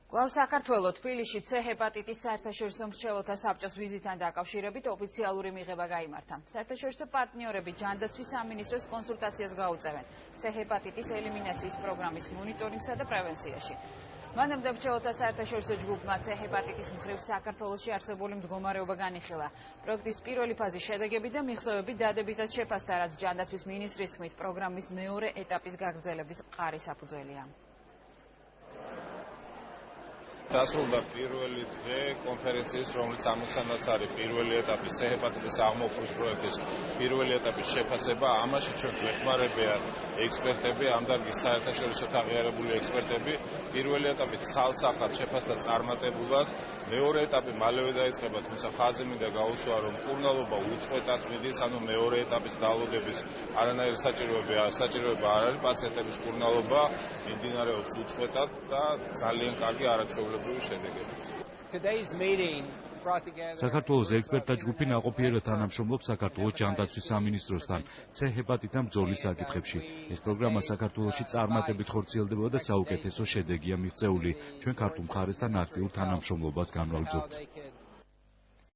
კვლავ საქართველოს თბილისში C ჰეპატიტის საერთაშორისო მრჩეველთა საბჭოს ვიზიტთან დაკავშირებით ოფიციალური მიღება გაიმართა. საერთაშორისო პარტნიორები ჯანდაცვის სამინისტროს კონსულტაციას გაუწევენ C ჰეპატიტის ელიმინაციის პროგრამის მონიტორინგსა და პრევენციაში. მანამდე მრჩეველთა საერთაშორისო ჯგუფმა C ჰეპატიტის მხრივ საქართველოში არსებული მდგომარეობა განიხილა. პროექტის პირველი ფაზის შედეგები და მიღწევები დადებითად შეფასდა, რაც ჯანდაცვის მინისტრის თქმით პროგრამის მეორე ეტაპის გაგრძელების მყარი საფუძველია. დასრულდა პირველი დღე კონფერენციის, რომელიც ამოცანაც არის პირველი ეტაპის C ჰეპატიტის აღმოფხვრის პროექტის პირველი ეტაპის შეფასება. ამაში ჩვენ გვეხმარებიან ექსპერტები, ამ დარგის საერთაშორისო აღიარებული ექსპერტები. პირველი ეტაპი ცალსახად შეფასდა წარმატებულად. მეორე ეტაპი მალევე დაიწყება, თუმცა ხაზი მინდა გაუსვა, რომ მკურნალობა უწყვეტად მიდის, ანუ მეორე ეტაპის დალოგების არანაირი საჭიროება არ არის, პაციენტების მკურნალობა მიმდინარეობს უწყვეტად და ძალიან კარგი არაჩვეულებრივი შედეგებით. საქართველოს ექსპერტთა ჯგუფი ნაყოფიერად თანამშრომლობს საქართველოს ჯანდაცვის სამინისტროსთან C ჰეპატიტამ ბრძოლის საკითხებში. ეს პროგრამა საქართველოში წარმატებით ხორციელდება და საუკეთესო შედეგია მიღწეული. ჩვენ ქართულ მხარესთან აქტიურ თანამშრომლობას განვაგრძობთ.